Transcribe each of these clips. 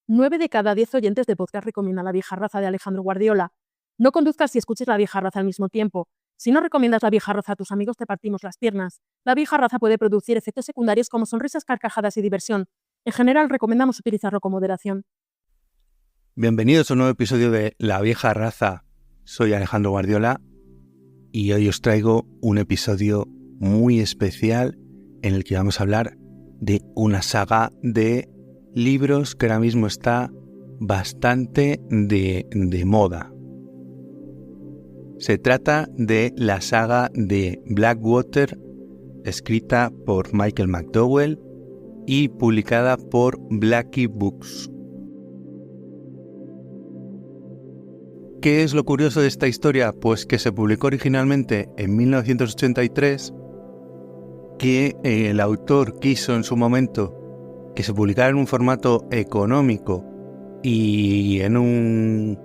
9 de cada 10 oyentes de podcast recomiendan La vieja raza de Alejandro Guardiola. No conduzcas si escuches La vieja raza al mismo tiempo. Si no recomiendas La vieja raza a tus amigos, te partimos las piernas. La vieja raza puede producir efectos secundarios como sonrisas, carcajadas y diversión. En general, recomendamos utilizarlo con moderación. Bienvenidos a un nuevo episodio de La vieja raza. Soy Alejandro Guardiola y hoy os traigo un episodio muy especial en el que vamos a hablar de una saga de libros que ahora mismo está bastante de moda. Se trata de la saga de Blackwater, escrita por Michael McDowell y publicada por Blackie Books. ¿Qué es lo curioso de esta historia? Pues que se publicó originalmente en 1983, que el autor quiso en su momento que se publicara en un formato económico y en un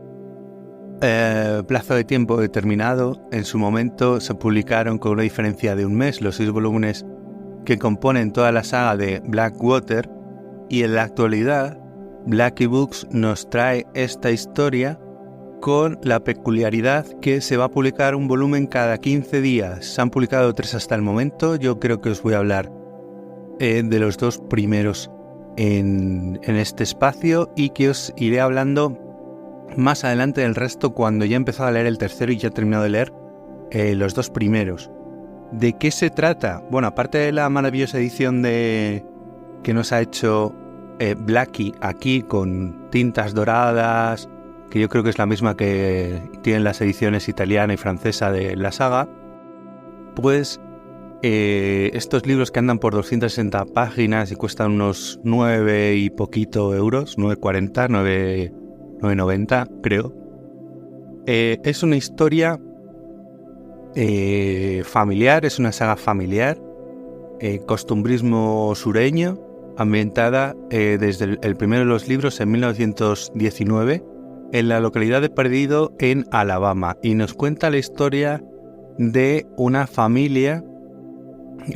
plazo de tiempo determinado. En su momento se publicaron con una diferencia de un mes los 6 volúmenes que componen toda la saga de Blackwater, y en la actualidad Blackie Books nos trae esta historia con la peculiaridad que se va a publicar un volumen cada 15 días. Se han publicado 3 hasta el momento. Yo creo que os voy a hablar de los 2 primeros en este espacio, y que os iré hablando más adelante del resto cuando ya he empezado a leer el tercero y ya he terminado de leer los 2 primeros. ¿De qué se trata? Bueno, aparte de la maravillosa edición que nos ha hecho Blackie aquí con tintas doradas, que yo creo que es la misma que tienen las ediciones italiana y francesa de la saga, pues estos libros que andan por 260 páginas y cuestan unos 9 y poquito euros, 9,40, 9,90 creo. Es una historia familiar, es una saga familiar, costumbrismo sureño, ambientada desde el primero de los libros en 1919 en la localidad de Perdido, en Alabama, y nos cuenta la historia de una familia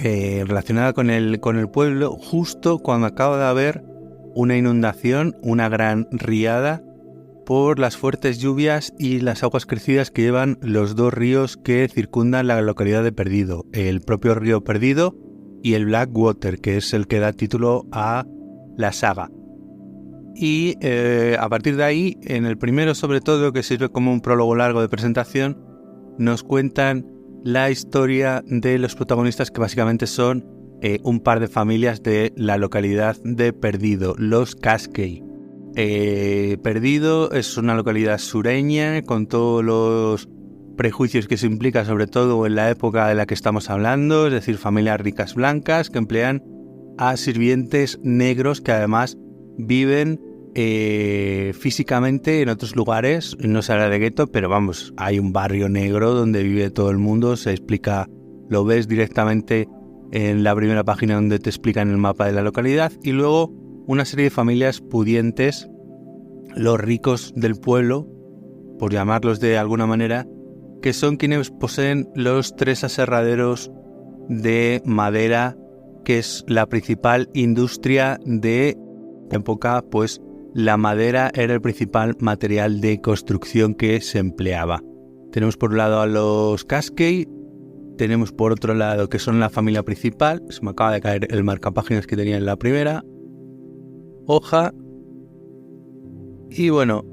relacionada con el pueblo justo cuando acaba de haber una inundación, una gran riada por las fuertes lluvias y las aguas crecidas que llevan los 2 ríos que circundan la localidad de Perdido, el propio río Perdido y el Blackwater, que es el que da título a la saga. Y a partir de ahí, en el primero sobre todo, que sirve como un prólogo largo de presentación, nos cuentan la historia de los protagonistas, que básicamente son un par de familias de la localidad de Perdido, los Cascade. Perdido es una localidad sureña con todos los prejuicios que se implica, sobre todo en la época de la que estamos hablando, es decir, familias ricas blancas que emplean a sirvientes negros que además viven físicamente en otros lugares. No se habla de gueto, pero vamos, hay un barrio negro donde vive todo el mundo. Se explica, lo ves directamente en la primera página donde te explican el mapa de la localidad. Y luego una serie de familias pudientes, los ricos del pueblo, por llamarlos de alguna manera, que son quienes poseen los 3 aserraderos de madera, que es la principal industria de época. Pues la madera era el principal material de construcción que se empleaba. Tenemos por un lado a los Cascade, tenemos por otro lado que son la familia principal. Se me acaba de caer el marcapáginas que tenía en la primera hoja. Y bueno,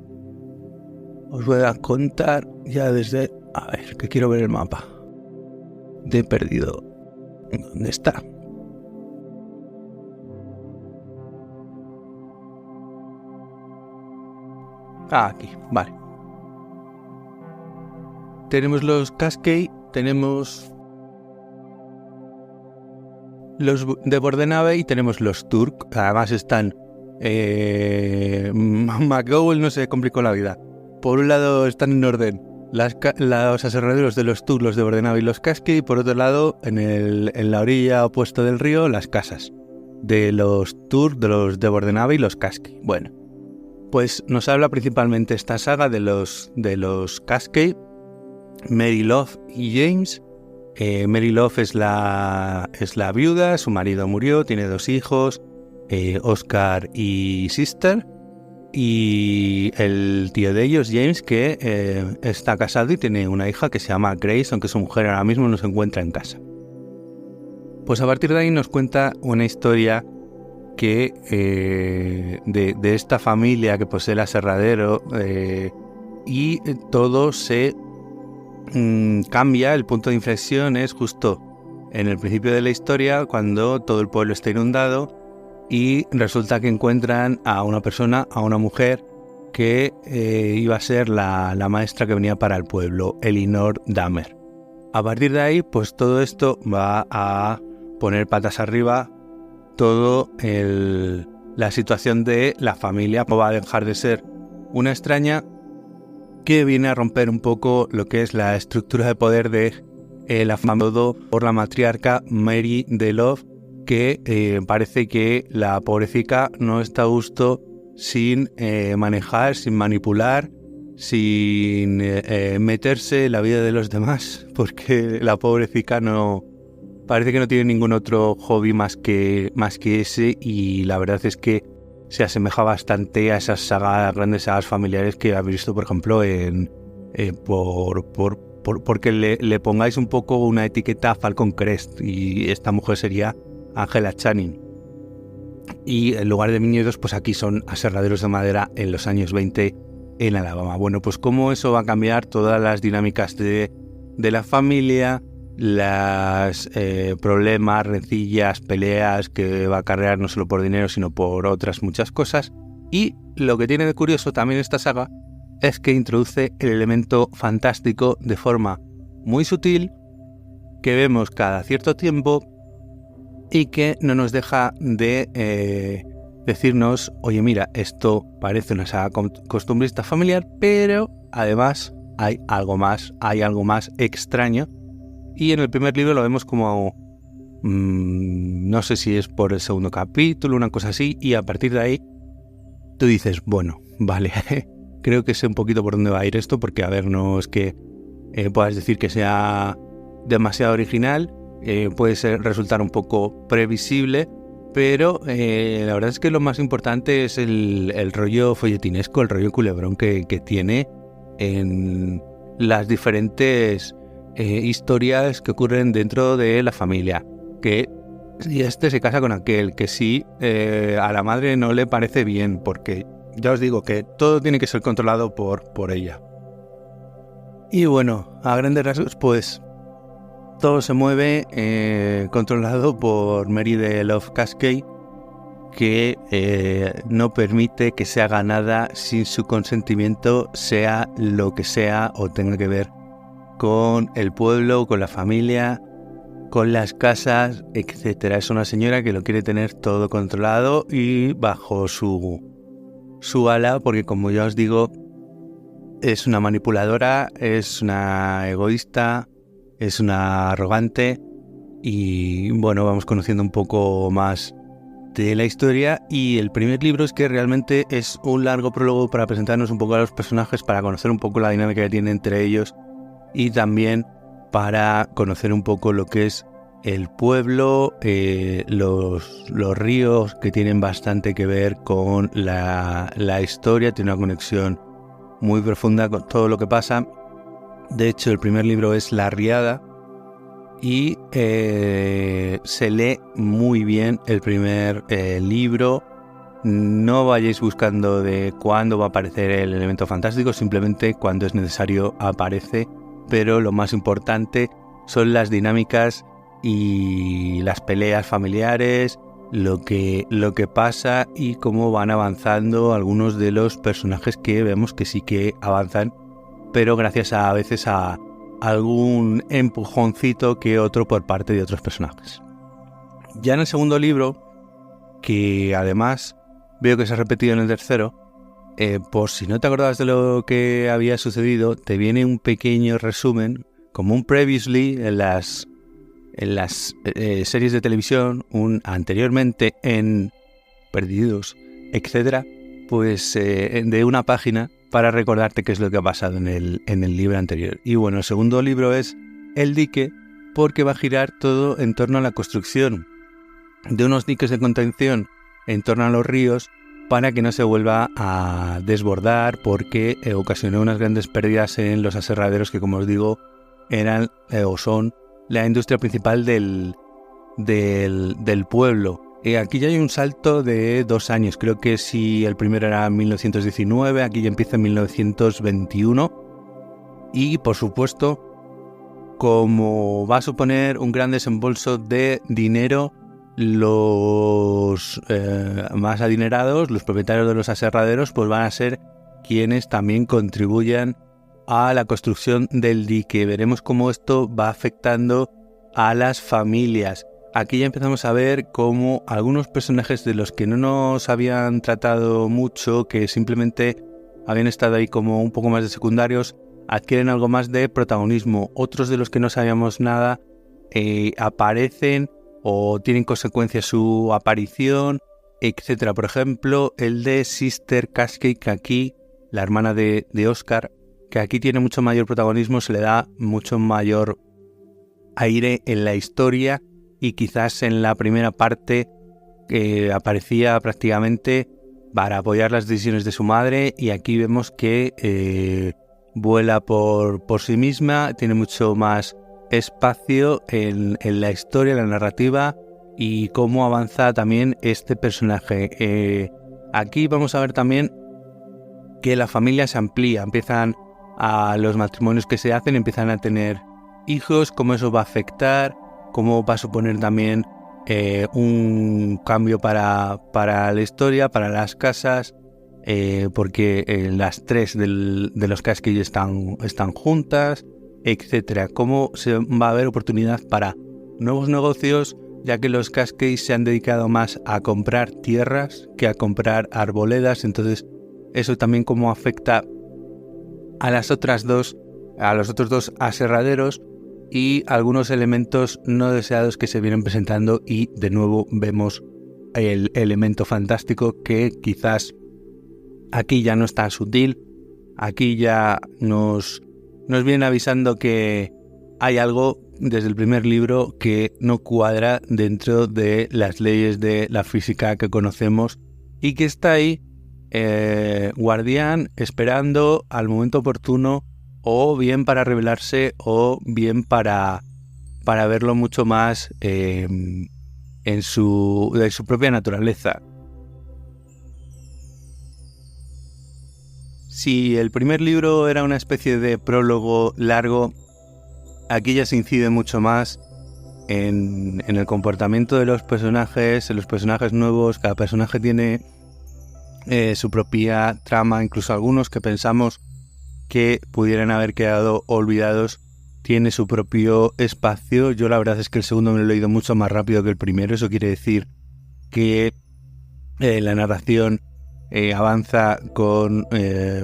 os voy a contar ya desde... A ver, que quiero ver el mapa de Perdido. ¿Dónde está? Aquí, vale. Tenemos los Cascade, tenemos los de Bordenave y tenemos los Turk. Además están... McDowell no se complicó la vida. Por un lado están en orden los aserraderos de los Turk, los de Bordenave y los Cascade, y por otro lado, en la orilla opuesta del río, las casas de los Turk, de los de Bordenave y los Cascade. Bueno, pues nos habla principalmente esta saga de los Cascade, Mary Love y James. Mary Love es la viuda, su marido murió, tiene 2 hijos, Oscar y Sister. y el tío de ellos, James, que está casado y tiene una hija que se llama Grace, aunque su mujer ahora mismo no se encuentra en casa. Pues a partir de ahí nos cuenta una historia que de esta familia que posee el aserradero, y todo se cambia. El punto de inflexión es justo en el principio de la historia, cuando todo el pueblo está inundado y resulta que encuentran a una persona, a una mujer que iba a ser la maestra que venía para el pueblo, Elinor Dahmer. A partir de ahí, pues todo esto va a poner patas arriba todo la situación de la familia. Va a dejar de ser una extraña que viene a romper un poco lo que es la estructura de poder de la familia por la matriarca Mary de Love, que parece que la pobrecita no está a gusto sin manejar, sin manipular, sin meterse en la vida de los demás, porque la pobrecita no parece que no tiene ningún otro hobby más que ese, y la verdad es que se asemeja bastante a esas grandes sagas familiares que habéis visto, por ejemplo, porque le pongáis un poco una etiqueta a Falcon Crest, y esta mujer sería Angela Channing. Y en lugar de viñedos, pues aquí son aserraderos de madera en los años 20 en Alabama. Bueno, pues cómo eso va a cambiar todas las dinámicas de la familia, los problemas, rencillas, peleas que va a acarrear no solo por dinero, sino por otras muchas cosas. Y lo que tiene de curioso también esta saga es que introduce el elemento fantástico de forma muy sutil, que vemos cada cierto tiempo y que no nos deja de decirnos, oye, mira, esto parece una saga costumbrista familiar, pero además hay algo más extraño. Y en el primer libro lo vemos como, no sé si es por el segundo capítulo, una cosa así, y a partir de ahí tú dices, bueno, vale, creo que sé un poquito por dónde va a ir esto, porque a ver, no es que puedas decir que sea demasiado original, puede resultar un poco previsible, pero la verdad es que lo más importante es el rollo folletinesco, el rollo culebrón que tiene en las diferentes historias que ocurren dentro de la familia. Que si este se casa con aquel, que si a la madre no le parece bien, porque ya os digo que todo tiene que ser controlado por ella. Y bueno, a grandes rasgos, pues todo se mueve controlado por Mary de Love Cascade, que no permite que se haga nada sin su consentimiento, sea lo que sea o tenga que ver con el pueblo, con la familia, con las casas, etcétera. Es una señora que lo quiere tener todo controlado y bajo su ala, porque como ya os digo, es una manipuladora, es una egoísta, es una arrogante, y bueno, vamos conociendo un poco más de la historia. Y el primer libro es que realmente es un largo prólogo para presentarnos un poco a los personajes, para conocer un poco la dinámica que tienen entre ellos, y también para conocer un poco lo que es el pueblo, los ríos, que tienen bastante que ver con la historia, tiene una conexión muy profunda con todo lo que pasa. De hecho, el primer libro es La Riada, y se lee muy bien el primer libro. No vayáis buscando de cuándo va a aparecer el elemento fantástico, simplemente cuando es necesario aparece. Pero lo más importante son las dinámicas y las peleas familiares, lo que pasa y cómo van avanzando algunos de los personajes, que vemos que sí que avanzan, pero gracias a veces a algún empujoncito que otro por parte de otros personajes. Ya en el segundo libro, que además veo que se ha repetido en el tercero, por si no te acordabas de lo que había sucedido, te viene un pequeño resumen, como un previously en las series de televisión, un anteriormente en Perdidos, etcétera, pues de una página para recordarte qué es lo que ha pasado en el libro anterior. Y bueno, el segundo libro es El dique, porque va a girar todo en torno a la construcción de unos diques de contención en torno a los ríos, para que no se vuelva a desbordar, porque ocasionó unas grandes pérdidas en los aserraderos que, como os digo, eran o son la industria principal del pueblo. Aquí ya hay un salto de 2 años, creo que si el primero era 1919, aquí ya empieza en 1921, y por supuesto, como va a suponer un gran desembolso de dinero, los más adinerados, los propietarios de los aserraderos, pues van a ser quienes también contribuyan a la construcción del dique. Veremos cómo esto va afectando a las familias. Aquí ya empezamos a ver cómo algunos personajes de los que no nos habían tratado mucho, que simplemente habían estado ahí como un poco más de secundarios, adquieren algo más de protagonismo. Otros de los que no sabíamos nada aparecen o tienen consecuencias su aparición, etc. Por ejemplo, el de Sister Cascade, que aquí, la hermana de Oscar, que aquí tiene mucho mayor protagonismo, se le da mucho mayor aire en la historia, y quizás en la primera parte aparecía prácticamente para apoyar las decisiones de su madre, y aquí vemos que vuela por sí misma, tiene mucho más espacio en la historia, en la narrativa, y cómo avanza también este personaje. Aquí vamos a ver también que la familia se amplía, empiezan a los matrimonios que se hacen, empiezan a tener hijos, cómo eso va a afectar, cómo va a suponer también un cambio para la historia, para las casas, porque las 3 de los Cascade están juntas, etcétera. Cómo se va a haber oportunidad para nuevos negocios, ya que los Cascade se han dedicado más a comprar tierras que a comprar arboledas. Entonces eso también cómo afecta a los otros dos aserraderos, y algunos elementos no deseados que se vienen presentando, y de nuevo vemos el elemento fantástico, que quizás aquí ya no es tan sutil. Aquí ya nos vienen avisando que hay algo desde el primer libro que no cuadra dentro de las leyes de la física que conocemos, y que está ahí Guardián esperando al momento oportuno, o bien para revelarse, o bien para verlo mucho más de su propia naturaleza. Si el primer libro era una especie de prólogo largo, aquí ya se incide mucho más en el comportamiento de los personajes, en los personajes nuevos. Cada personaje tiene su propia trama, incluso algunos que pensamos que pudieran haber quedado olvidados tiene su propio espacio. Yo la verdad es que el segundo me lo he leído mucho más rápido que el primero. Eso quiere decir que la narración avanza con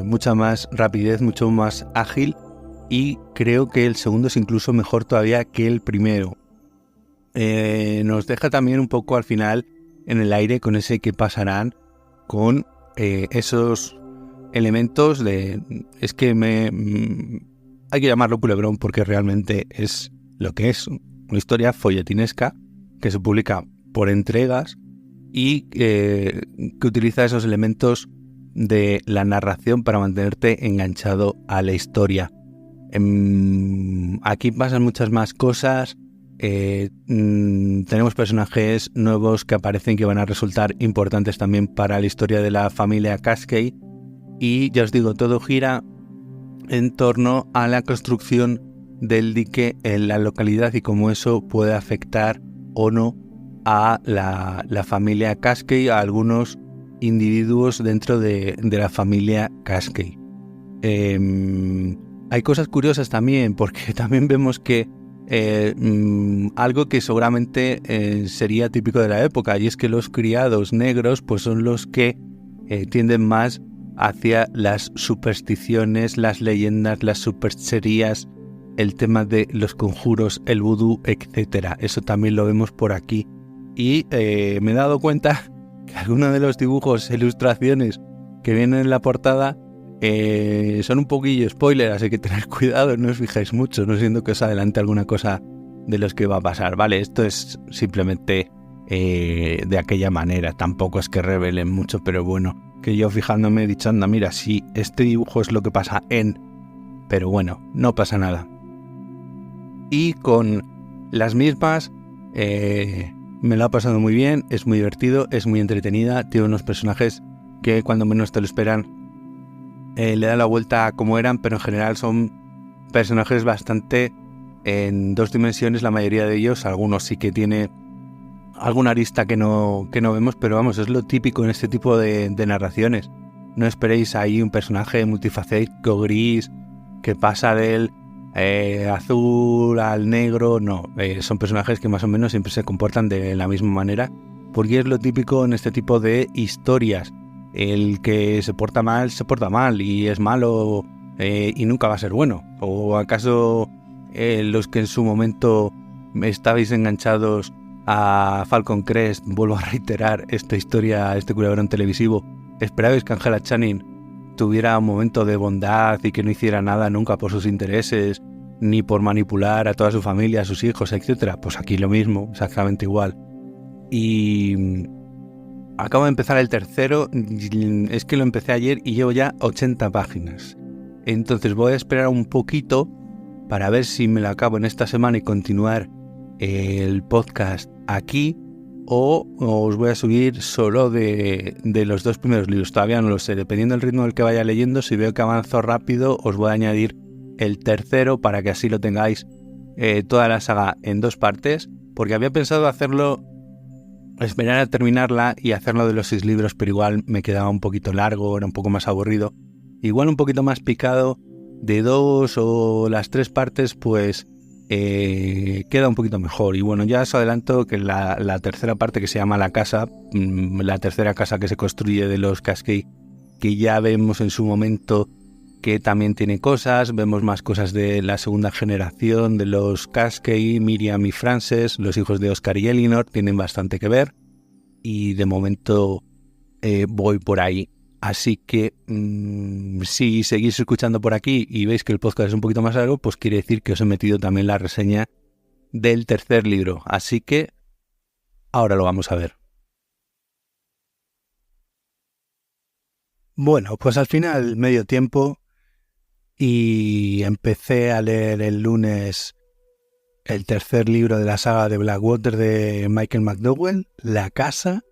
mucha más rapidez, mucho más ágil, y creo que el segundo es incluso mejor todavía que el primero. Nos deja también un poco al final en el aire con ese qué pasarán con esos elementos de... Es que hay que llamarlo culebrón, porque realmente es lo que es, una historia folletinesca que se publica por entregas y que utiliza esos elementos de la narración para mantenerte enganchado a la historia. Aquí pasan muchas más cosas. Tenemos personajes nuevos que aparecen, que van a resultar importantes también para la historia de la familia Cascade, y ya os digo, todo gira en torno a la construcción del dique en la localidad y cómo eso puede afectar o no a la familia Cascade, a algunos individuos dentro de la familia Cascade. Hay cosas curiosas también, porque también vemos que algo que seguramente sería típico de la época, y es que los criados negros pues son los que tienden más hacia las supersticiones, las leyendas, las supercherías, el tema de los conjuros, el vudú, etc. Eso también lo vemos por aquí. Y me he dado cuenta que algunos de los dibujos e ilustraciones que vienen en la portada son un poquillo spoiler, así que tened cuidado, no os fijáis mucho, no siendo que os adelante alguna cosa de los que va a pasar, ¿vale? Esto es simplemente de aquella manera. Tampoco es que revelen mucho, pero bueno, que yo fijándome he dicho, anda, mira, si este dibujo es lo que pasa en... Pero bueno, no pasa nada. Y con las mismas me lo ha pasado muy bien, es muy divertido, es muy entretenida, tiene unos personajes que cuando menos te lo esperan le da la vuelta a como eran, pero en general son personajes bastante en 2 dimensiones, la mayoría de ellos. Algunos sí que tiene alguna arista que no vemos, pero vamos, es lo típico en este tipo de narraciones. No esperéis ahí un personaje multifacético, gris, que pasa del azul al negro. No, son personajes que más o menos siempre se comportan de la misma manera, porque es lo típico en este tipo de historias. El que se porta mal y es malo y nunca va a ser bueno. ¿O acaso los que en su momento estabais enganchados a Falcon Crest, vuelvo a reiterar esta historia, este culebrón televisivo, esperabais que Angela Channing tuviera un momento de bondad y que no hiciera nada nunca por sus intereses, ni por manipular a toda su familia, a sus hijos, etcétera? Pues aquí lo mismo, exactamente igual. Y acabo de empezar el tercero, es que lo empecé ayer y llevo ya 80 páginas. Entonces voy a esperar un poquito para ver si me lo acabo en esta semana y continuar el podcast aquí, o os voy a subir solo de los 2 primeros libros. Todavía no lo sé, dependiendo del ritmo del que vaya leyendo. Si veo que avanzo rápido, os voy a añadir el tercero para que así lo tengáis toda la saga en 2 partes, porque había pensado hacerlo, esperar a terminarla y hacerlo de los 6 libros, pero igual me quedaba un poquito largo, era un poco más aburrido. Igual un poquito más picado, de 2 o las 3 partes, pues queda un poquito mejor. Y bueno, ya os adelanto que la tercera parte, que se llama La Casa, la tercera casa que se construye de los Cascade, que ya vemos en su momento que también tiene cosas, vemos más cosas de la segunda generación de los Cascade, Miriam y Frances, los hijos de Oscar y Elinor, tienen bastante que ver, y de momento voy por ahí. Así que si seguís escuchando por aquí y veis que el podcast es un poquito más largo, pues quiere decir que os he metido también la reseña del tercer libro. Así que ahora lo vamos a ver. Bueno, pues al final medio tiempo y empecé a leer el lunes el tercer libro de la saga de Blackwater de Michael McDowell, La Casa.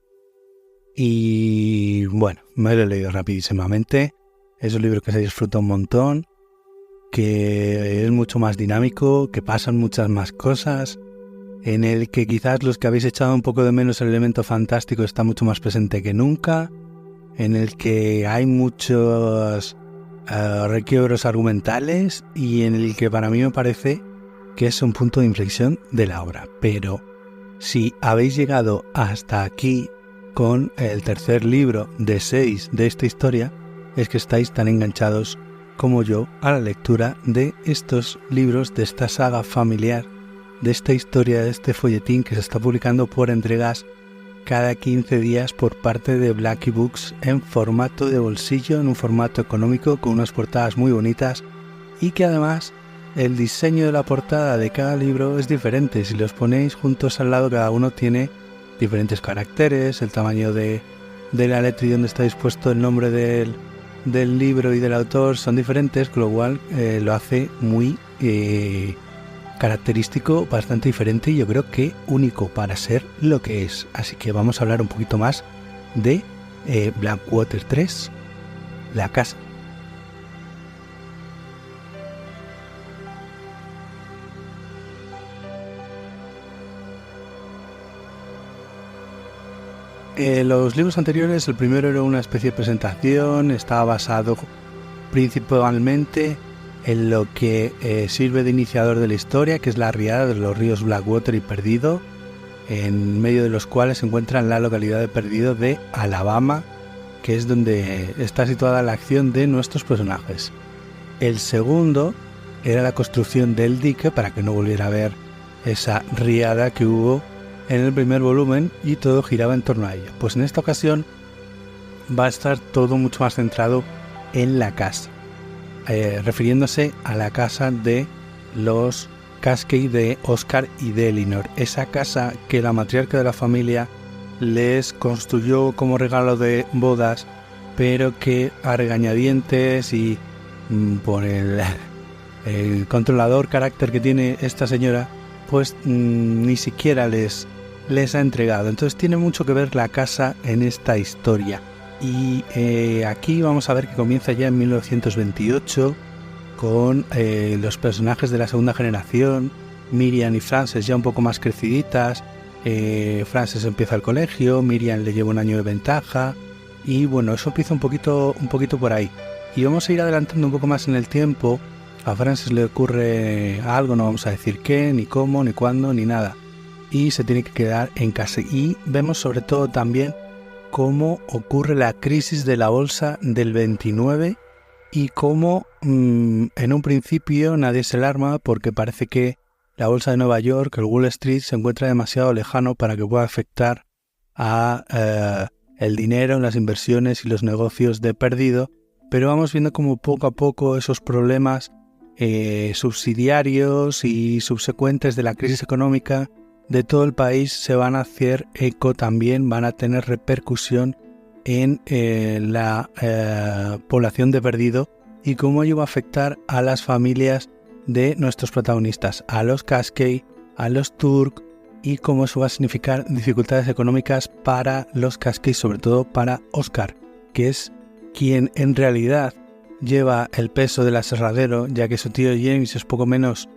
Y bueno, me lo he leído rapidísimamente. Es un libro que se disfruta un montón, que es mucho más dinámico, que pasan muchas más cosas, en el que quizás los que habéis echado un poco de menos el elemento fantástico está mucho más presente que nunca, en el que hay muchos requiebros argumentales y en el que para mí me parece que es un punto de inflexión de la obra. Pero si habéis llegado hasta aquí con el tercer libro de 6 de esta historia, es que estáis tan enganchados como yo a la lectura de estos libros, de esta saga familiar, de esta historia, de este folletín que se está publicando por entregas cada 15 días por parte de Blackie Books en formato de bolsillo, en un formato económico, con unas portadas muy bonitas, y que además el diseño de la portada de cada libro es diferente. Si los ponéis juntos al lado, cada uno tiene diferentes caracteres, el tamaño de la letra y donde está dispuesto el nombre del libro y del autor son diferentes, con lo cual lo hace muy característico, bastante diferente y yo creo que único para ser lo que es. Así que vamos a hablar un poquito más de Blackwater 3, La Casa. Los libros anteriores, el primero era una especie de presentación, estaba basado principalmente en lo que sirve de iniciador de la historia, que es la riada de los ríos Blackwater y Perdido, en medio de los cuales se encuentra la localidad de Perdido de Alabama, que es donde está situada la acción de nuestros personajes. El segundo era la construcción del dique para que no volviera a haber esa riada que hubo en el primer volumen y todo giraba en torno a ello. Pues en esta ocasión va a estar todo mucho más centrado en la casa, refiriéndose a la casa de los Cascade de Oscar y de Elinor. Esa casa que la matriarca de la familia les construyó como regalo de bodas, pero que a regañadientes y por el controlador carácter que tiene esta señora, pues ni siquiera les ha entregado. Entonces tiene mucho que ver la casa en esta historia. Y aquí vamos a ver que comienza ya en 1928 con los personajes de la segunda generación, Miriam y Frances ya un poco más creciditas. Frances empieza el colegio, Miriam le lleva un año de ventaja y bueno, eso empieza un poquito por ahí. Y vamos a ir adelantando un poco más en el tiempo. A Frances le ocurre algo, no vamos a decir qué, ni cómo, ni cuándo, ni nada. Y se tiene que quedar en casa. Y vemos sobre todo también cómo ocurre la crisis de la bolsa del 29 y cómo en un principio nadie se alarma porque parece que la bolsa de Nueva York, el Wall Street, se encuentra demasiado lejano para que pueda afectar a el dinero, las inversiones y los negocios de perdido. Pero vamos viendo como poco a poco esos problemas subsidiarios y subsecuentes de la crisis económica de todo el país se van a hacer eco también, van a tener repercusión en la población de perdido y cómo ello va a afectar a las familias de nuestros protagonistas, a los Cascade, a los Turk, y cómo eso va a significar dificultades económicas para los Cascade, sobre todo para Oscar, que es quien en realidad lleva el peso del aserradero, ya que su tío James es poco menos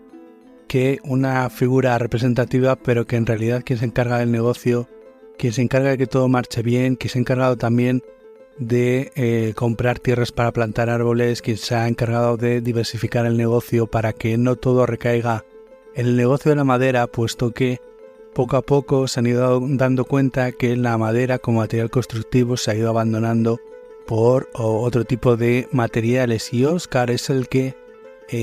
que una figura representativa, pero que en realidad quien se encarga del negocio, quien se encarga de que todo marche bien, quien se ha encargado también de comprar tierras para plantar árboles, quien se ha encargado de diversificar el negocio para que no todo recaiga en el negocio de la madera, puesto que poco a poco se han ido dando cuenta que la madera como material constructivo se ha ido abandonando por otro tipo de materiales, y Oscar es el que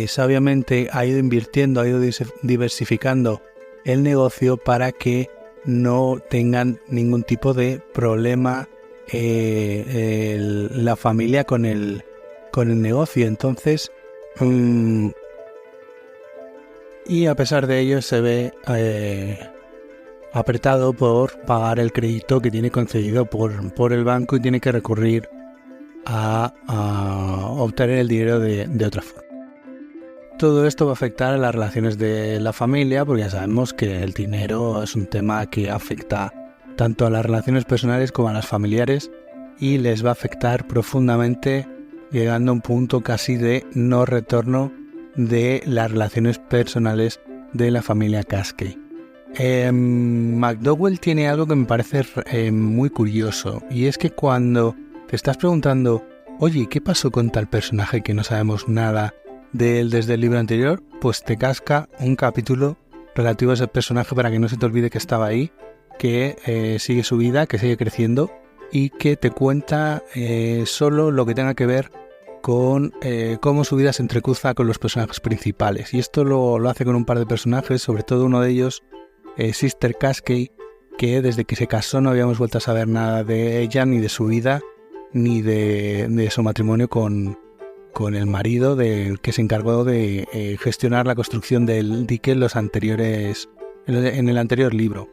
sabiamente ha ido invirtiendo, ha ido diversificando el negocio para que no tengan ningún tipo de problema la familia con el negocio. Entonces y a pesar de ello se ve apretado por pagar el crédito que tiene concedido por el banco y tiene que recurrir a obtener el dinero de otra forma. Todo esto va a afectar a las relaciones de la familia, porque ya sabemos que el dinero es un tema que afecta tanto a las relaciones personales como a las familiares y les va a afectar profundamente, llegando a un punto casi de no retorno de las relaciones personales de la familia Cascade. McDowell tiene algo que me parece muy curioso, y es que cuando te estás preguntando, oye, ¿qué pasó con tal personaje que no sabemos nada de él desde el libro anterior? Pues te casca un capítulo relativo a ese personaje para que no se te olvide que estaba ahí, que sigue su vida, que sigue creciendo y que te cuenta solo lo que tenga que ver con cómo su vida se entrecruza con los personajes principales. Y esto lo hace con un par de personajes, sobre todo uno de ellos, Sister Cascade, que desde que se casó no habíamos vuelto a saber nada de ella, ni de su vida, ni de su matrimonio con el marido del que se encargó de gestionar la construcción del dique en el anterior libro.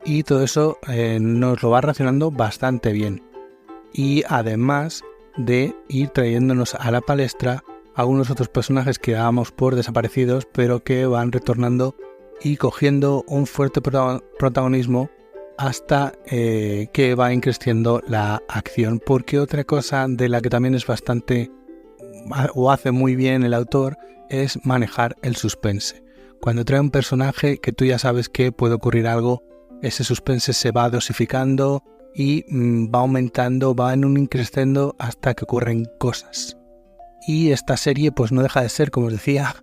Y todo eso nos lo va racionando bastante bien. Y además de ir trayéndonos a la palestra algunos otros personajes que dábamos por desaparecidos, pero que van retornando y cogiendo un fuerte protagonismo hasta que va increciendo la acción. Porque otra cosa de la que también es bastante, o hace muy bien el autor, es manejar el suspense. Cuando trae un personaje que tú ya sabes que puede ocurrir algo, ese suspense se va dosificando y va aumentando, va en un increscendo hasta que ocurren cosas. Y esta serie pues no deja de ser, como os decía,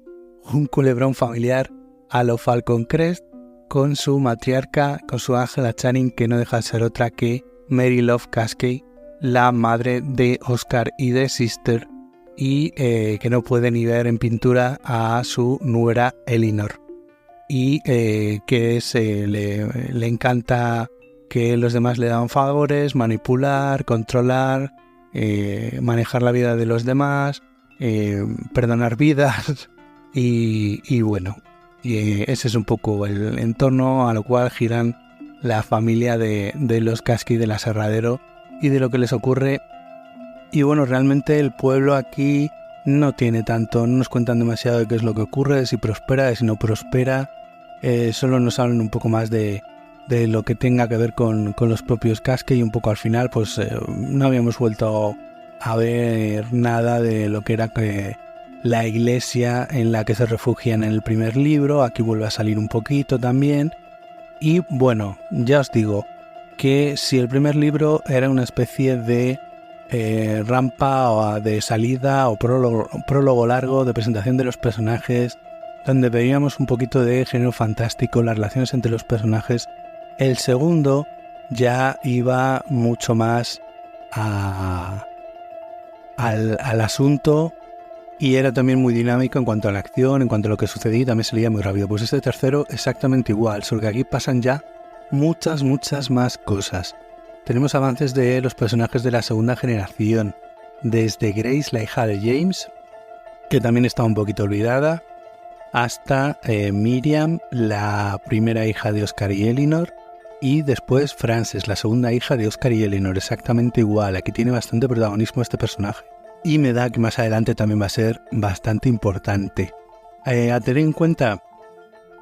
un culebrón familiar a lo Falcon Crest, con su matriarca, con su Angela Channing, que no deja de ser otra que Mary Love Cascade, la madre de Oscar y de Sister, y que no puede ni ver en pintura a su nuera Elinor, y que le encanta que los demás le dan favores, manipular, controlar, manejar la vida de los demás, perdonar vidas y bueno, Y ese es un poco el entorno a lo cual giran la familia de los Casky del aserradero y de lo que les ocurre. Y bueno, realmente el pueblo aquí no tiene tanto, no nos cuentan demasiado de qué es lo que ocurre, de si prospera, de si no prospera. Solo nos hablan un poco más de lo que tenga que ver con los propios Casky, y un poco al final pues no habíamos vuelto a ver nada de lo que era la iglesia en la que se refugian en el primer libro. Aquí vuelve a salir un poquito también. Y bueno, ya os digo que si el primer libro era una especie de rampa o de salida o prólogo largo de presentación de los personajes, donde veíamos un poquito de género fantástico, las relaciones entre los personajes, el segundo ya iba mucho más al asunto, y era también muy dinámico en cuanto a la acción, en cuanto a lo que sucedía, y también se leía muy rápido. Pues este tercero exactamente igual, solo que aquí pasan ya muchas más cosas. Tenemos avances de los personajes de la segunda generación, desde Grace, la hija de James, que también está un poquito olvidada, hasta Miriam, la primera hija de Oscar y Elinor, y después Frances, la segunda hija de Oscar y Elinor, exactamente igual. Aquí tiene bastante protagonismo este personaje. Y me da que más adelante también va a ser bastante importante. A tener en cuenta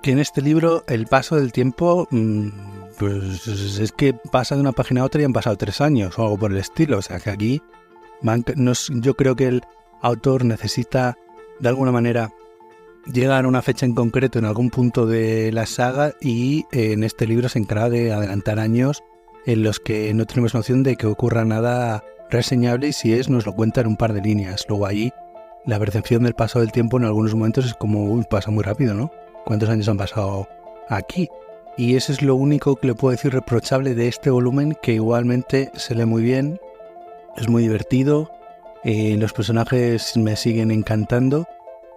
que en este libro el paso del tiempo, pues es que pasa de una página a otra y han pasado 3 años o algo por el estilo. O sea que aquí yo creo que el autor necesita de alguna manera llegar a una fecha en concreto en algún punto de la saga, y en este libro se encarga de adelantar años en los que no tenemos noción de que ocurra nada reseñable, y si nos lo cuenta en un par de líneas. Luego ahí la percepción del paso del tiempo en algunos momentos es como, pasa muy rápido, ¿no? ¿Cuántos años han pasado aquí? Y eso es lo único que le puedo decir reprochable de este volumen, que igualmente se lee muy bien, es muy divertido, los personajes me siguen encantando,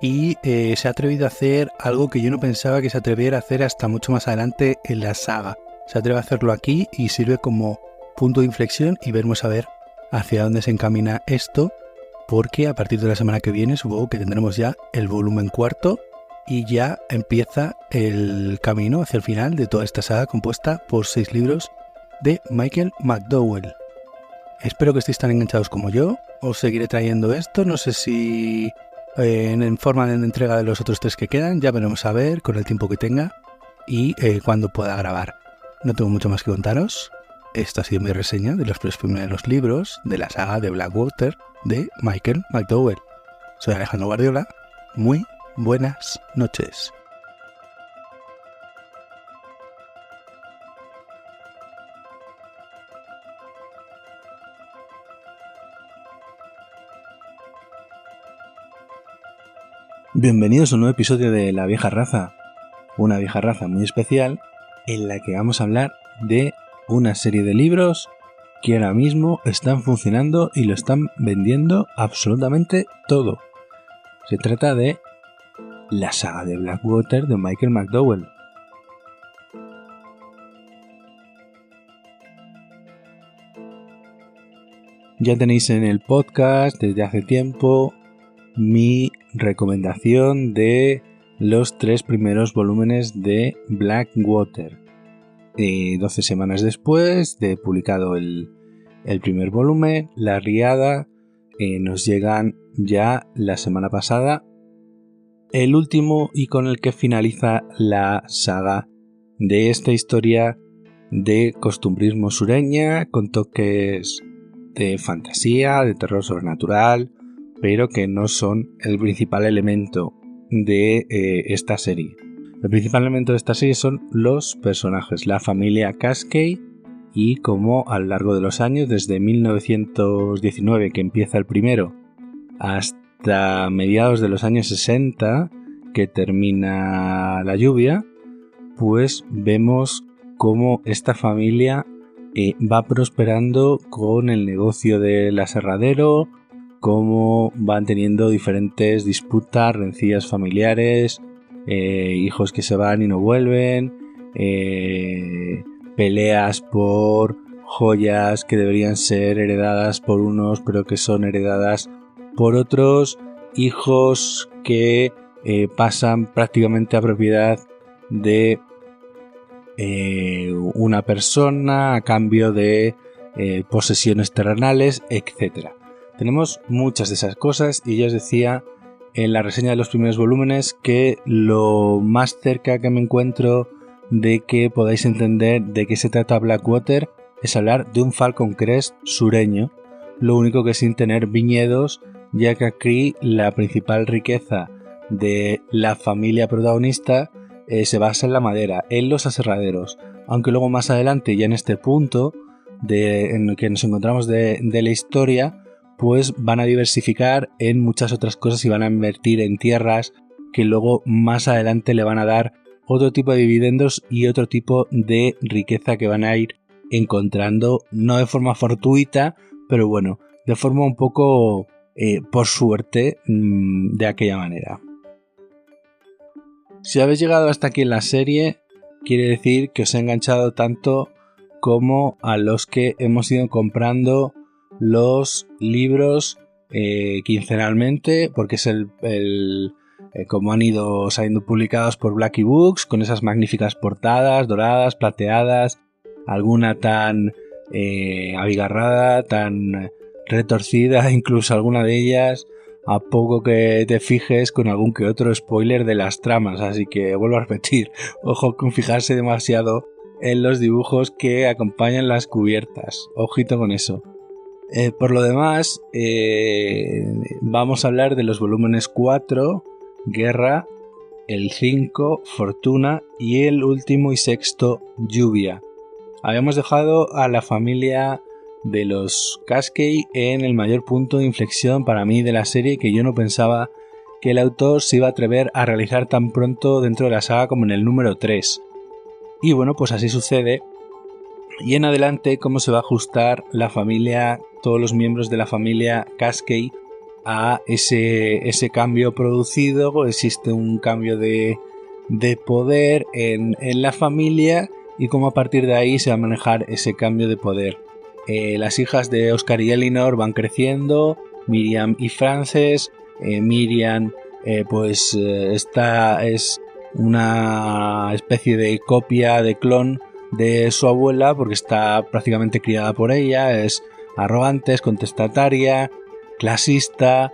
y se ha atrevido a hacer algo que yo no pensaba que se atreviera a hacer hasta mucho más adelante en la saga. Se atreve a hacerlo aquí y sirve como punto de inflexión, y veremos a ver hacia dónde se encamina esto, porque a partir de la semana que viene supongo que tendremos ya el volumen 4 y ya empieza el camino hacia el final de toda esta saga compuesta por 6 libros de Michael McDowell. Espero que estéis tan enganchados como yo. Os seguiré trayendo esto, no sé si en forma de entrega de los otros 3 que quedan, ya veremos a ver con el tiempo que tenga y cuando pueda grabar. No tengo mucho más que contaros. Esta ha sido mi reseña de los 3 primeros libros de la saga de Blackwater de Michael McDowell. Soy Alejandro Guardiola. Muy buenas noches. Bienvenidos a un nuevo episodio de La Vieja Raza, una vieja raza muy especial en la que vamos a hablar de una serie de libros que ahora mismo están funcionando y lo están vendiendo absolutamente todo. Se trata de la saga de Blackwater de Michael McDowell. Ya tenéis en el podcast desde hace tiempo mi recomendación de los 3 primeros volúmenes de Blackwater. 12 semanas después de publicado el primer volumen, La Riada, nos llegan ya la semana pasada el último y con el que finaliza la saga de esta historia de costumbrismo sureña con toques de fantasía, de terror sobrenatural, pero que no son el principal elemento de esta serie. El principal elemento de esta serie son los personajes, la familia Casky, y cómo a lo largo de los años, desde 1919 que empieza el primero, hasta mediados de los años 60 que termina La Lluvia, pues vemos cómo esta familia va prosperando con el negocio del aserradero, cómo van teniendo diferentes disputas, rencillas familiares, hijos que se van y no vuelven, peleas por joyas que deberían ser heredadas por unos pero que son heredadas por otros, hijos que pasan prácticamente a propiedad de una persona a cambio de posesiones terrenales, etc. Tenemos muchas de esas cosas y ya os decía en la reseña de los primeros volúmenes que lo más cerca que me encuentro de que podáis entender de qué se trata Blackwater es hablar de un Falcon Crest sureño, lo único que sin tener viñedos, ya que aquí la principal riqueza de la familia protagonista se basa en la madera, en los aserraderos, aunque luego más adelante, ya en este punto en el que nos encontramos de la historia, pues van a diversificar en muchas otras cosas y van a invertir en tierras que luego más adelante le van a dar otro tipo de dividendos y otro tipo de riqueza que van a ir encontrando, no de forma fortuita, pero bueno, de forma un poco por suerte, de aquella manera. Si habéis llegado hasta aquí en la serie, quiere decir que os he enganchado tanto como a los que hemos ido comprando los libros quincenalmente, porque es como han ido saliendo publicados por Blackie Books, con esas magníficas portadas doradas, plateadas, alguna tan abigarrada, tan retorcida, incluso alguna de ellas a poco que te fijes con algún que otro spoiler de las tramas, así que vuelvo a repetir, ojo con fijarse demasiado en los dibujos que acompañan las cubiertas, ojito con eso. Por lo demás, vamos a hablar de los volúmenes 4, Guerra, el 5, Fortuna y el último y sexto, Lluvia. Habíamos dejado a la familia de los Cascade en el mayor punto de inflexión para mí de la serie, que yo no pensaba que el autor se iba a atrever a realizar tan pronto dentro de la saga como en el número 3. Y bueno, pues así sucede. Y en adelante cómo se va a ajustar la familia, todos los miembros de la familia Cascade a ese cambio producido. Existe un cambio de poder en la familia y cómo a partir de ahí se va a manejar ese cambio de poder. Las hijas de Oscar y Elinor van creciendo, Miriam y Frances. Miriam esta es una especie de copia, de clon de su abuela, porque está prácticamente criada por ella, es arrogante, es contestataria, clasista,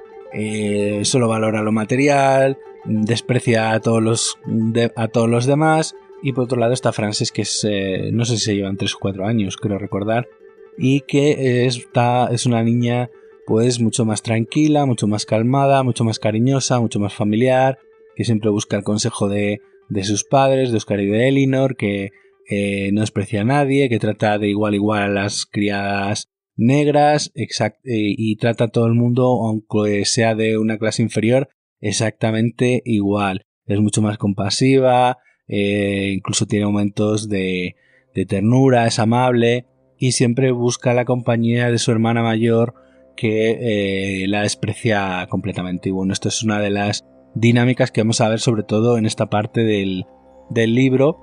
solo valora lo material, desprecia a todos los demás. Y por otro lado está Frances, que es, no sé si se llevan 3 o 4 años, creo recordar, y que es una niña pues mucho más tranquila, mucho más calmada, mucho más cariñosa, mucho más familiar, que siempre busca el consejo de sus padres, de Oscar y de Elinor, que no desprecia a nadie, que trata de igual a igual a las criadas negras, y trata a todo el mundo, aunque sea de una clase inferior, exactamente igual. Es mucho más compasiva, incluso tiene momentos de ternura, es amable y siempre busca la compañía de su hermana mayor, que la desprecia completamente. Y bueno, esto es una de las dinámicas que vamos a ver sobre todo en esta parte del libro,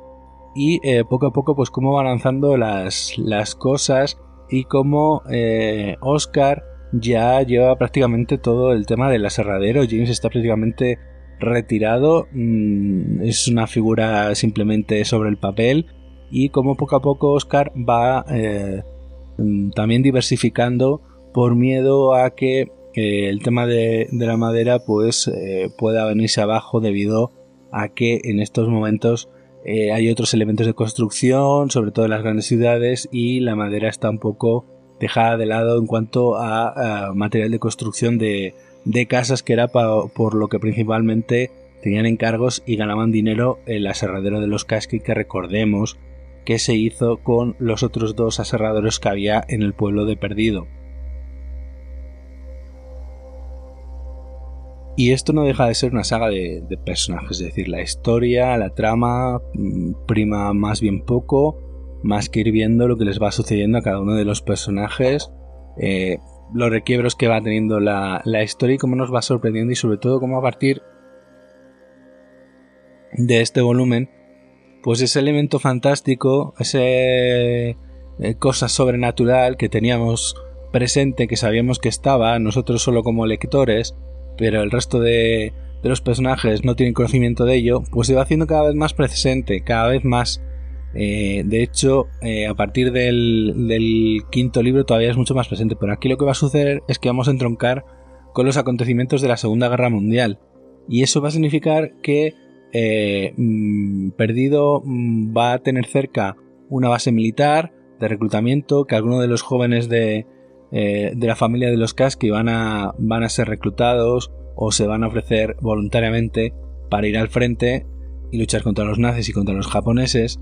y poco a poco pues cómo van avanzando las cosas y cómo Oscar ya lleva prácticamente todo el tema del aserradero. James está prácticamente retirado, es una figura simplemente sobre el papel, y como poco a poco Oscar va también diversificando por miedo a que el tema de la madera pues pueda venirse abajo, debido a que en estos momentos hay otros elementos de construcción, sobre todo en las grandes ciudades, y la madera está un poco dejada de lado en cuanto a material de construcción de casas, que era por lo que principalmente tenían encargos y ganaban dinero el aserradero de los Cascade, que recordemos que se hizo con los otros 2 aserraderos que había en el pueblo de Perdido. Y esto no deja de ser una saga de personajes, es decir, la historia, la trama prima más bien poco, más que ir viendo lo que les va sucediendo a cada uno de los personajes, los requiebros que va teniendo la historia y cómo nos va sorprendiendo, y sobre todo cómo a partir de este volumen pues ese elemento fantástico, ese cosa sobrenatural que teníamos presente, que sabíamos que estaba, nosotros solo como lectores, pero el resto de de los personajes no tienen conocimiento de ello, pues se va haciendo cada vez más presente, cada vez más. De hecho, a partir del quinto libro todavía es mucho más presente, pero aquí lo que va a suceder es que vamos a entroncar con los acontecimientos de la Segunda Guerra Mundial, y eso va a significar que Perdido va a tener cerca una base militar de reclutamiento, que algunos de los jóvenes de la familia de los Kasky van a ser reclutados o se van a ofrecer voluntariamente para ir al frente y luchar contra los nazis y contra los japoneses.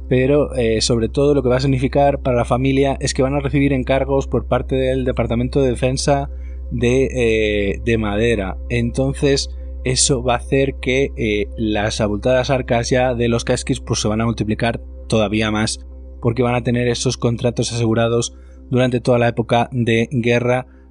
Pero sobre todo lo que va a significar para la familia es que van a recibir encargos por parte del Departamento de Defensa de Madera. Entonces eso va a hacer que las abultadas arcas ya de los Kaskys pues se van a multiplicar todavía más, porque van a tener esos contratos asegurados durante toda la época de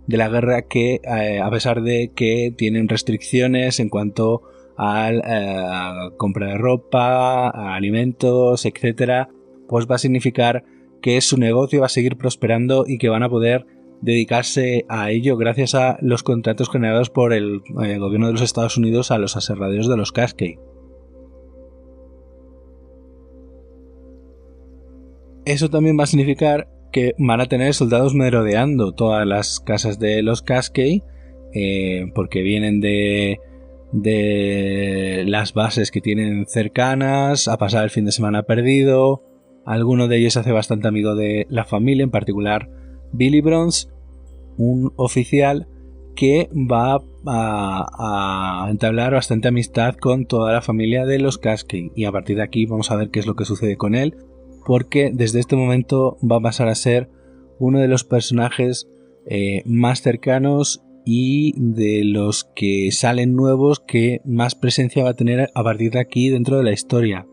la guerra, que a pesar de que tienen restricciones en cuanto a compra de ropa, a alimentos, etcétera, pues va a significar que su negocio va a seguir prosperando y que van a poder dedicarse a ello gracias a los contratos generados por el gobierno de los Estados Unidos a los aserraderos de los Kasky. Eso también va a significar que van a tener soldados merodeando todas las casas de los Kasky, porque vienen de las bases que tienen cercanas a pasar el fin de semana perdido. Alguno de ellos se hace bastante amigo de la familia, en particular Billy Bronze, un oficial que va a entablar bastante amistad con toda la familia de los Kasky, y a partir de aquí vamos a ver qué es lo que sucede con él, porque desde este momento va a pasar a ser uno de los personajes más cercanos y de los que salen nuevos que más presencia va a tener a partir de aquí dentro de la historia.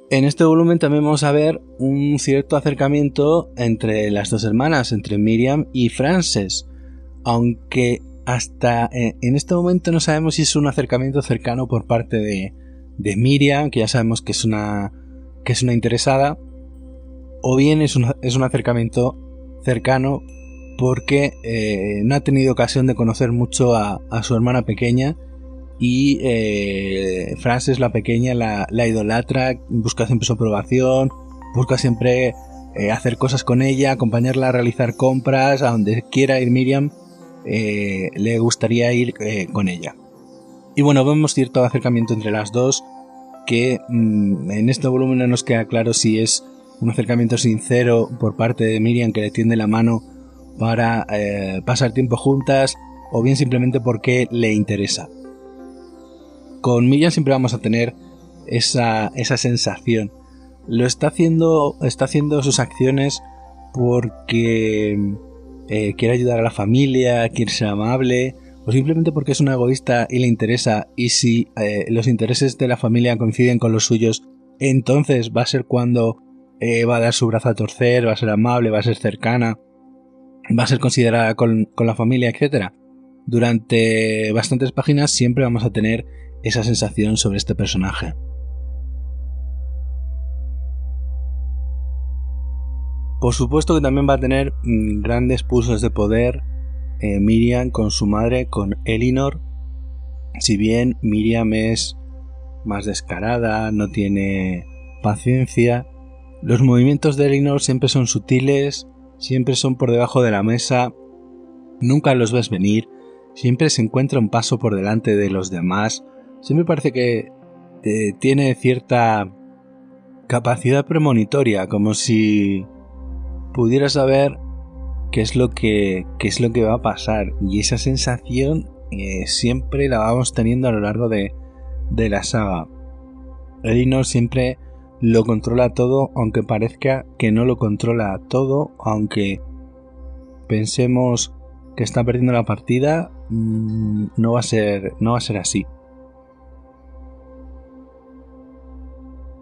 En este volumen también vamos a ver un cierto acercamiento entre las dos hermanas, entre Miriam y Frances, aunque hasta en este momento no sabemos si es un acercamiento cercano por parte de Miriam, que ya sabemos que es una interesada, o bien es un acercamiento cercano porque no ha tenido ocasión de conocer mucho a su hermana pequeña, y Frances la pequeña la idolatra, busca siempre su aprobación, busca siempre hacer cosas con ella, acompañarla a realizar compras, a donde quiera ir Miriam, le gustaría ir con ella. Y bueno, vemos cierto acercamiento entre las dos, que en este volumen no nos queda claro si es un acercamiento sincero por parte de Miriam, que le tiende la mano para pasar tiempo juntas, o bien simplemente porque le interesa. Con Miriam siempre vamos a tener esa sensación. Está haciendo sus acciones porque quiere ayudar a la familia, quiere ser amable, o simplemente porque es una egoísta y le interesa, y si los intereses de la familia coinciden con los suyos, entonces va a ser cuando va a dar su brazo a torcer, va a ser amable, va a ser cercana, va a ser considerada con la familia, etc. Durante bastantes páginas siempre vamos a tener esa sensación sobre este personaje. Por supuesto que también va a tener grandes pulsos de poder Miriam con su madre, con Elinor. Si bien Miriam es más descarada, no tiene paciencia, los movimientos de Elinor siempre son sutiles, siempre son por debajo de la mesa, nunca los ves venir, siempre se encuentra un paso por delante de los demás, siempre parece que tiene cierta capacidad premonitoria, como si pudiera saber qué es lo que va a pasar, y esa sensación siempre la vamos teniendo a lo largo de la saga. Elinor siempre lo controla todo, aunque parezca que no lo controla todo, aunque pensemos que está perdiendo la partida, no va a ser así.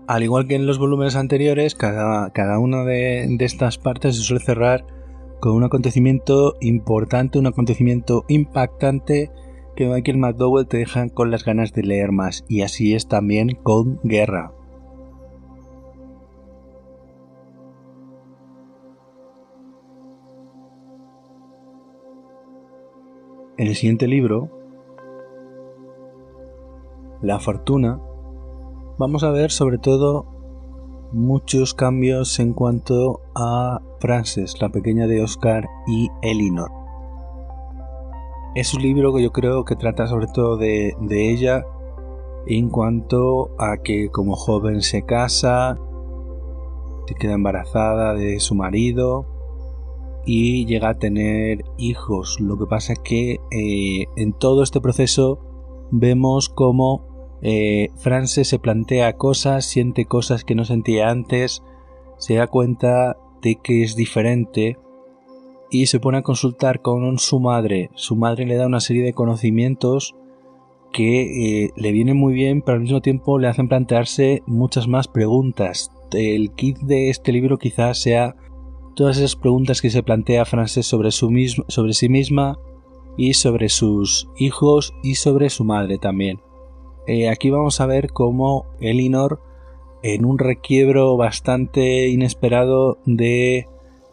Al igual que en los volúmenes anteriores, cada una de estas partes se suele cerrar con un acontecimiento importante, un acontecimiento impactante, que Michael McDowell te deja con las ganas de leer más, y así es también con Guerra. En el siguiente libro la fortuna, vamos a ver sobre todo muchos cambios en cuanto a Frances, la pequeña de Oscar, y Elinor. Es un libro que yo creo que trata sobre todo de ella en cuanto a que como joven se casa, se queda embarazada de su marido y llega a tener hijos. Lo que pasa es que en todo este proceso vemos cómo Frances se plantea cosas, siente cosas que no sentía antes, se da cuenta de que es diferente y se pone a consultar con su madre. Su madre le da una serie de conocimientos que le vienen muy bien, pero al mismo tiempo le hacen plantearse muchas más preguntas. El kit de este libro quizás sea todas esas preguntas que se plantea Frances sobre sí misma y sobre sus hijos y sobre su madre también. Aquí vamos a ver cómo Elinor, en un requiebro bastante inesperado de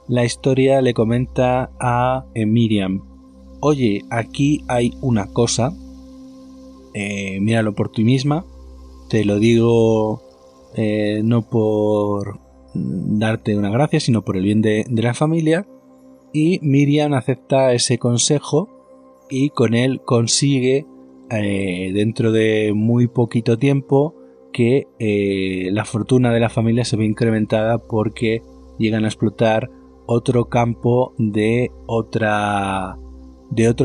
la historia, le comenta a Miriam: oye, aquí hay una cosa, míralo por ti misma, te lo digo no por darte una gracia, sino por el bien de la familia. Y Miriam acepta ese consejo y con él consigue dentro de muy poquito tiempo que la fortuna de la familia se ve incrementada porque llegan a explotar otro campo de otro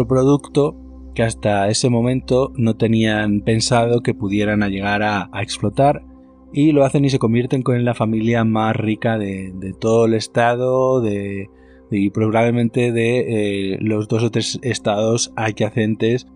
producto que hasta ese momento no tenían pensado que pudieran llegar a explotar, y lo hacen y se convierten en la familia más rica de todo el estado y probablemente de los 2 o 3 estados adyacentes,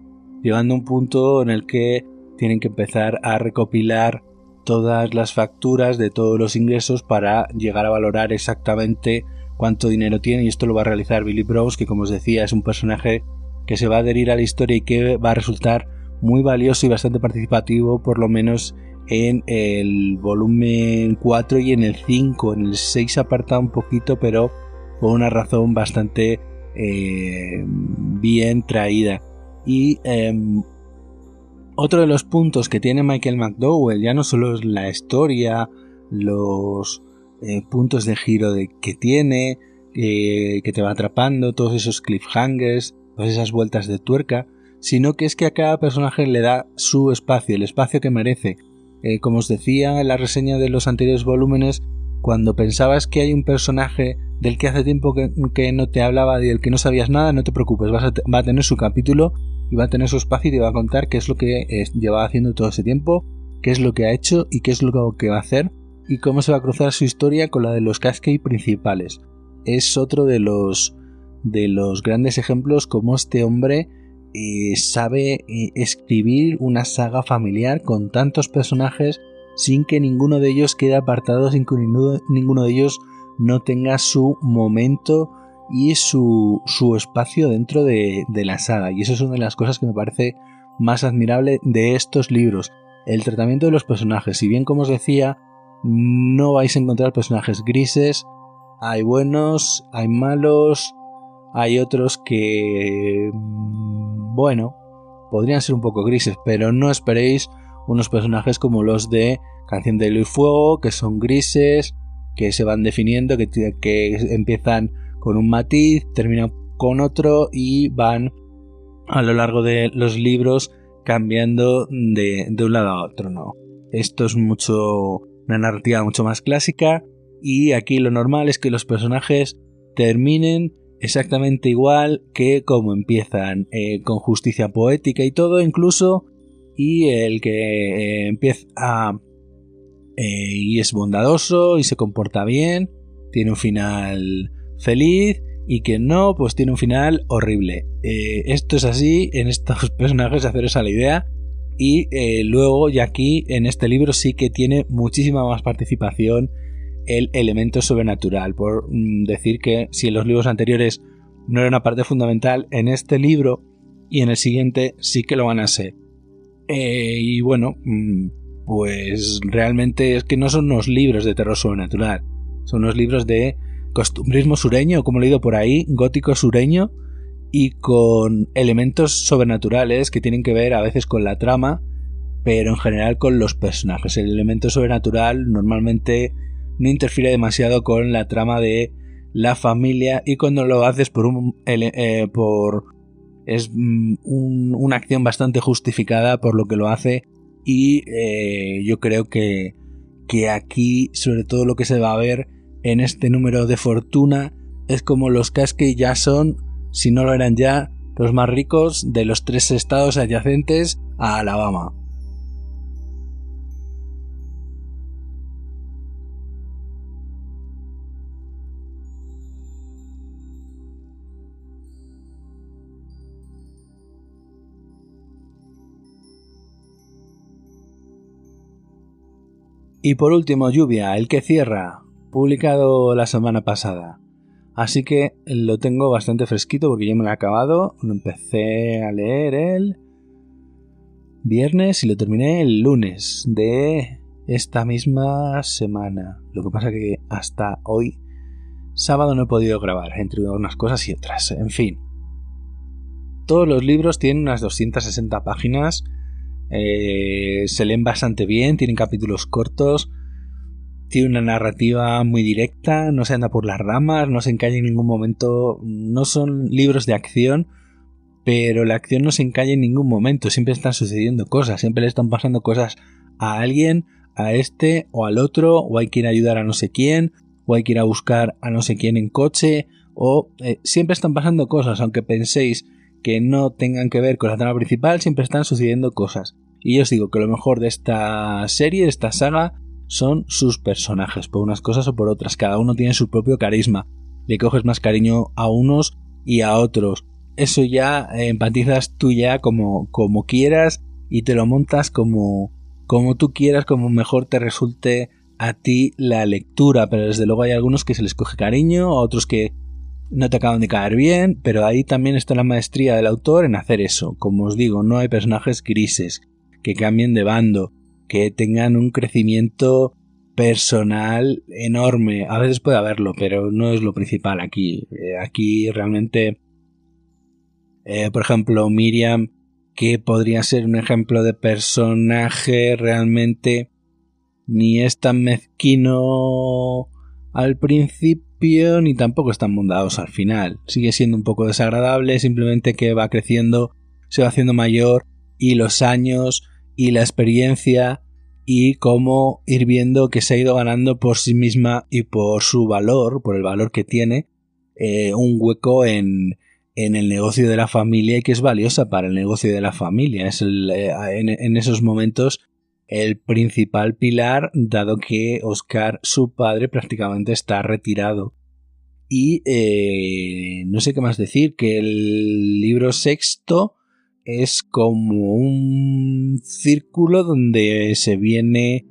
llegando a un punto en el que tienen que empezar a recopilar todas las facturas de todos los ingresos para llegar a valorar exactamente cuánto dinero tienen. Y esto lo va a realizar Billy Prowse, que como os decía es un personaje que se va a adherir a la historia y que va a resultar muy valioso y bastante participativo, por lo menos en el volumen 4 y en el 5. En el 6 se aparta un poquito, pero por una razón bastante bien traída. Y otro de los puntos que tiene Michael McDowell ya no solo es la historia, los puntos de giro que tiene, que te va atrapando, todos esos cliffhangers, todas esas vueltas de tuerca, sino que es que a cada personaje le da su espacio, el espacio que merece. Como os decía en la reseña de los anteriores volúmenes, cuando pensabas que hay un personaje del que hace tiempo que no te hablaba y del que no sabías nada, no te preocupes, va a tener su capítulo y va a tener su espacio y te va a contar qué es lo que lleva haciendo todo ese tiempo, qué es lo que ha hecho y qué es lo que va a hacer y cómo se va a cruzar su historia con la de los Cascade principales. Es otro de los grandes ejemplos como este hombre sabe escribir una saga familiar con tantos personajes sin que ninguno de ellos quede apartado, sin que ninguno de ellos no tenga su momento y su espacio dentro de la saga. Y eso es una de las cosas que me parece más admirable de estos libros, el tratamiento de los personajes. Si bien, como os decía, no vais a encontrar personajes grises, hay buenos, hay malos, hay otros que, bueno, podrían ser un poco grises, pero no esperéis unos personajes como los de Canción de Hielo y Fuego, que son grises, que se van definiendo, que empiezan con un matiz, terminan con otro y van a lo largo de los libros cambiando de un lado a otro, ¿no? Esto es una narrativa mucho más clásica, y aquí lo normal es que los personajes terminen exactamente igual que como empiezan, con justicia poética y todo incluso, y el que empieza y es bondadoso y se comporta bien tiene un final feliz, y que no, pues tiene un final horrible. Esto es así en estos personajes, haceros a la idea. Y luego ya aquí en este libro sí que tiene muchísima más participación el elemento sobrenatural, por decir que si en los libros anteriores no era una parte fundamental, en este libro y en el siguiente sí que lo van a ser. Y bueno, pues realmente es que no son unos libros de terror sobrenatural, son unos libros de costumbrismo sureño, como he leído por ahí, gótico sureño, y con elementos sobrenaturales que tienen que ver a veces con la trama pero en general con los personajes. El elemento sobrenatural normalmente no interfiere demasiado con la trama de la familia, y cuando lo haces es una acción bastante justificada por lo que lo hace, y yo creo que aquí sobre todo lo que se va a ver en este número de Fortuna es como los Cascade ya son, si no lo eran ya, los más ricos de los 3 estados adyacentes a Alabama. Y por último, Lluvia, el que cierra, publicado la semana pasada. Así que lo tengo bastante fresquito porque yo me lo he acabado. Lo empecé a leer el viernes y lo terminé el lunes de esta misma semana. Lo que pasa que hasta hoy, sábado, no he podido grabar, entre unas cosas y otras. En fin. Todos los libros tienen unas 260 páginas. Se leen bastante bien, tienen capítulos cortos, tiene una narrativa muy directa, no se anda por las ramas, no se encalla en ningún momento. No son libros de acción, pero la acción no se encalla en ningún momento, siempre están sucediendo cosas, siempre le están pasando cosas a alguien, a este o al otro, o hay que ir a ayudar a no sé quién, o hay que ir a buscar a no sé quién en coche, o siempre están pasando cosas, aunque penséis que no tengan que ver con la trama principal, siempre están sucediendo cosas. Y yo os digo que lo mejor de esta serie, de esta saga, son sus personajes, por unas cosas o por otras. Cada uno tiene su propio carisma. Le coges más cariño a unos y a otros. Eso ya empatizas tú ya como quieras y te lo montas como tú quieras, como mejor te resulte a ti la lectura. Pero desde luego hay algunos que se les coge cariño, a otros que no te acaban de caer bien, pero ahí también está la maestría del autor en hacer eso. Como os digo, no hay personajes grises, que cambien de bando, que tengan un crecimiento personal enorme. A veces puede haberlo, pero no es lo principal aquí. Aquí realmente, por ejemplo, Miriam, que podría ser un ejemplo de personaje, realmente ni es tan mezquino al principio, ni tampoco están bondadosos al final. Sigue siendo un poco desagradable, simplemente que va creciendo, se va haciendo mayor, y los años y la experiencia y cómo ir viendo que se ha ido ganando por sí misma y por su valor, por el valor que tiene, un hueco en el negocio de la familia, y que es valiosa para el negocio de la familia. Es en esos momentos el principal pilar, dado que Oscar, su padre, prácticamente está retirado. Y no sé qué más decir, que el libro sexto es como un círculo donde se viene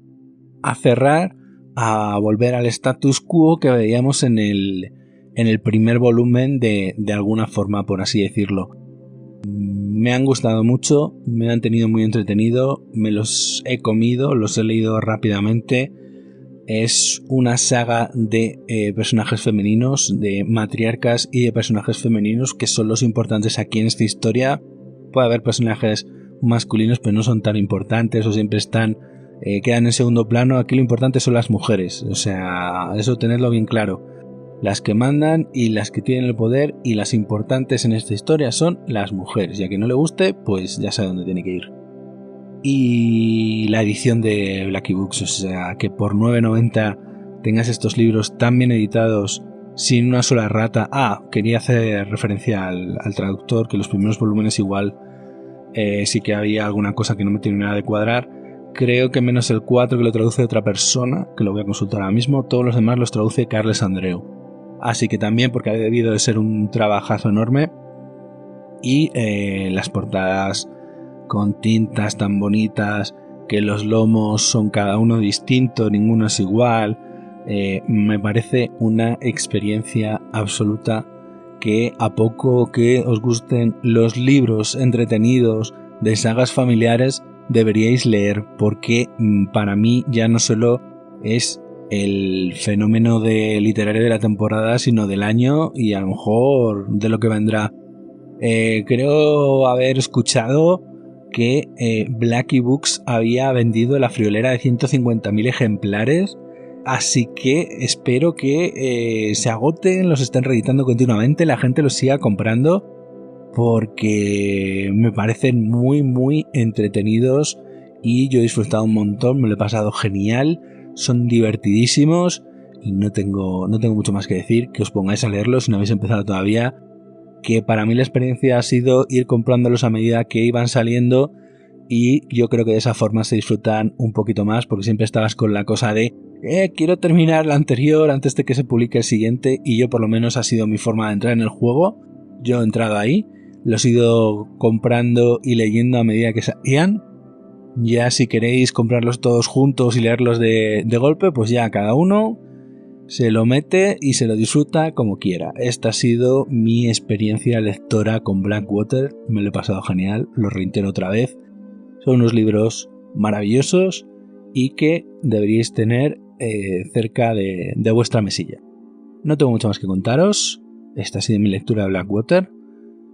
a cerrar, a volver al status quo que veíamos en el primer volumen de alguna forma, por así decirlo. Me han gustado mucho, me han tenido muy entretenido, me los he comido, los he leído rápidamente. Es una saga de personajes femeninos, de matriarcas y de personajes femeninos, que son los importantes aquí en esta historia. Puede haber personajes masculinos, pero no son tan importantes, o siempre quedan en segundo plano. Aquí lo importante son las mujeres, o sea, eso tenerlo bien claro. Las que mandan y las que tienen el poder, y las importantes en esta historia son las mujeres. Y a quien no le guste, pues ya sabe dónde tiene que ir. Y la edición de Blackie Books, o sea, que por 9,90 tengas estos libros tan bien editados, sin una sola rata. Quería hacer referencia al traductor, que los primeros volúmenes igual sí que había alguna cosa que no me terminaba de cuadrar. Creo que menos el 4, que lo traduce otra persona, que lo voy a consultar ahora mismo. Todos los demás los traduce Carles Andreu. Así que también, porque ha debido de ser un trabajazo enorme. Y las portadas con tintas tan bonitas, que los lomos son cada uno distinto, ninguno es igual. Me parece una experiencia absoluta, que a poco que os gusten los libros entretenidos de sagas familiares, deberíais leer, porque para mí ya no solo es el fenómeno literario de la temporada, sino del año, y a lo mejor de lo que vendrá. Creo haber escuchado que Blackie Books había vendido la friolera de 150.000 ejemplares, así que espero que se agoten, los estén reeditando continuamente, la gente los siga comprando, porque me parecen muy muy entretenidos y yo he disfrutado un montón, me lo he pasado genial, son divertidísimos y no tengo mucho más que decir, que os pongáis a leerlos si no habéis empezado todavía, que para mí la experiencia ha sido ir comprándolos a medida que iban saliendo y yo creo que de esa forma se disfrutan un poquito más, porque siempre estabas con la cosa de quiero terminar la anterior antes de que se publique el siguiente, y yo por lo menos ha sido mi forma de entrar en el juego. Yo he entrado ahí, los he ido comprando y leyendo a medida que salían. Ya si queréis comprarlos todos juntos y leerlos de golpe, pues ya cada uno se lo mete y se lo disfruta como quiera. Esta ha sido mi experiencia lectora con Blackwater, me lo he pasado genial, lo reitero otra vez. Son unos libros maravillosos y que deberíais tener cerca de vuestra mesilla. No tengo mucho más que contaros, esta ha sido mi lectura de Blackwater.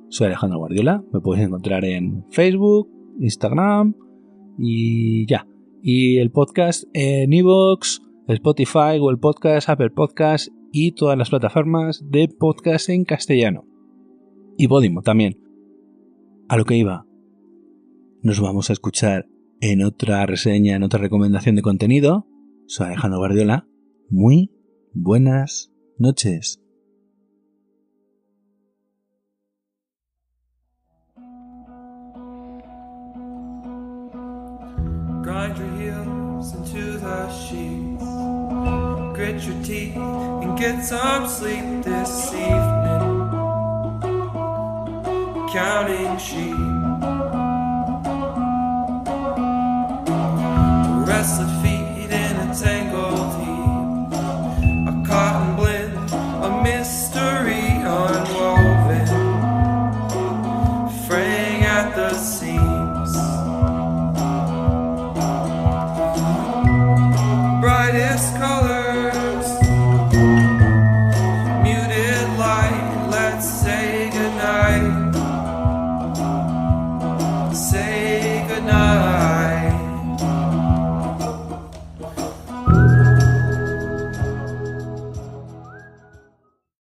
Soy Alejandro Guardiola, me podéis encontrar en Facebook, Instagram y ya. Y el podcast en iVoox, Spotify, Google Podcast, Apple Podcast y todas las plataformas de podcast en castellano. Y Podimo también. A lo que iba, nos vamos a escuchar en otra reseña, en otra recomendación de contenido. Soy Alejandro Guardiola. Muy buenas noches. Grind your heels into the sheets, grit your teeth and get some sleep this evening. Counting sheep, restless feet in a tangled heap, a cotton blend, a mystery unwoven, fraying at the seams.